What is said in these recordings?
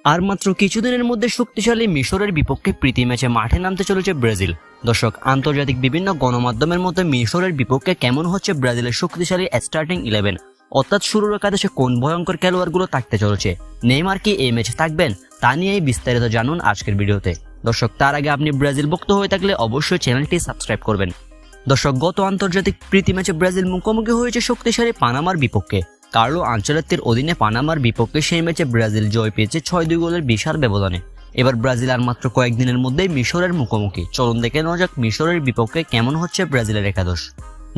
আর মাত্র কিছুদিনের মধ্যে শক্তিশালী মিশরের বিপক্ষে প্রীতি ম্যাচে মাঠে নামতে চলেছে ব্রাজিল। দর্শক, আন্তর্জাতিক বিভিন্ন গণমাধ্যমের মধ্যে মিশরের বিপক্ষে কেমন হচ্ছে ব্রাজিলের শক্তিশালী স্টার্টিং 11, অর্থাৎ শুরুর একাদশে কোন ভয়ঙ্কর খেলোয়াড়গুলো থাকতে চলেছে, নেইমার কি এই ম্যাচে থাকবেন, তা নিয়েই বিস্তারিত জানুন আজকের ভিডিওতে। দর্শক, তার আগে আপনি ব্রাজিল ভক্ত হয়ে থাকলে অবশ্যই চ্যানেলটি সাবস্ক্রাইব করবেন। দর্শক, গত আন্তর্জাতিক প্রীতি ম্যাচে ব্রাজিল মুখোমুখি হয়েছে শক্তিশালী পানামার বিপক্ষে। কার্লো আনচেলত্তির অধীনে পানামার বিপক্ষে সেই ম্যাচে ব্রাজিল জয় পেয়েছে 6-2 গোলের বিশাল ব্যবধানে। এবার ব্রাজিল আর মাত্র কয়েকদিনের মধ্যেই মিশরের মুখোমুখি। চলুন দেখে নেওয়া যাক মিশরের বিপক্ষে কেমন হচ্ছে ব্রাজিলের একাদশ।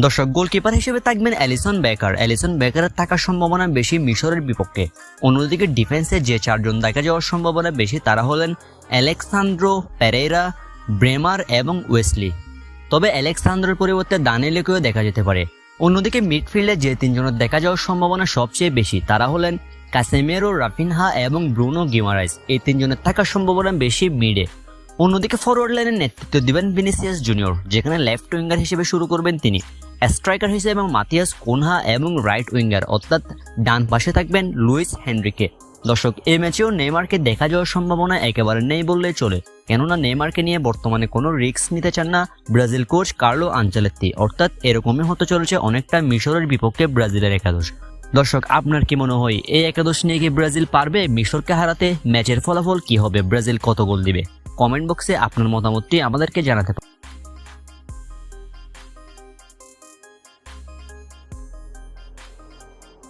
দর্শক, গোলকিপার হিসেবে থাকবেন অ্যালিসন বেকার। অ্যালিসন বেকারের থাকার সম্ভাবনা বেশি মিশরের বিপক্ষে। অন্যদিকে ডিফেন্সে যে 4 জন দেখা যাওয়ার সম্ভাবনা বেশি তারা হলেন আলেক্সান্দ্রো পেরেরা, ব্রেমার এবং ওয়েসলি। তবে আলেক্সান্দ্রোর পরিবর্তে দানিয়েলকেও দেখা যেতে পারে। অন্যদিকে মিডফিল্ডে যে 3 জনের দেখা যাওয়ার সম্ভাবনা সবচেয়ে বেশি তারা হলেন কাসেমেরো, রাফিনহা এবং ব্রুনো গিমারাইস। এই 3 জনের থাকার সম্ভাবনা বেশি মিডে। অন্যদিকে ফরওয়ার্ড লাইনের নেতৃত্ব দিবেন ভিনিসিয়াস জুনিয়র, যেখানে লেফট উইঙ্গার হিসেবে শুরু করবেন তিনি। স্ট্রাইকার হিসেবে মাতিয়াস কুনহা এবং রাইট উইঙ্গার অর্থাৎ ডান পাশে থাকবেন লুইস হেনরিকে। দর্শক, এই ম্যাচেও নেইমারকে দেখা যাওয়ার সম্ভাবনা একেবারে নেই বললেই চলে, কেননা নেইমারকে নিয়ে বর্তমানে কোনো রিস্ক নিতে চান না ব্রাজিল কোচ কার্লো আনচেলত্তি। অর্থাৎ এরকমই হতে চলেছে অনেকটা মিশরের বিপক্ষে ব্রাজিলের একাদশ। দর্শক, আপনার কি মনে হয় এই একাদশ নিয়ে কি ব্রাজিল পারবে মিশরকে হারাতে? ম্যাচের ফলাফল কি হবে? ব্রাজিল কত গোল দিবে? কমেন্ট বক্সে আপনার মতামতটি আমাদেরকে জানাতে পারেন।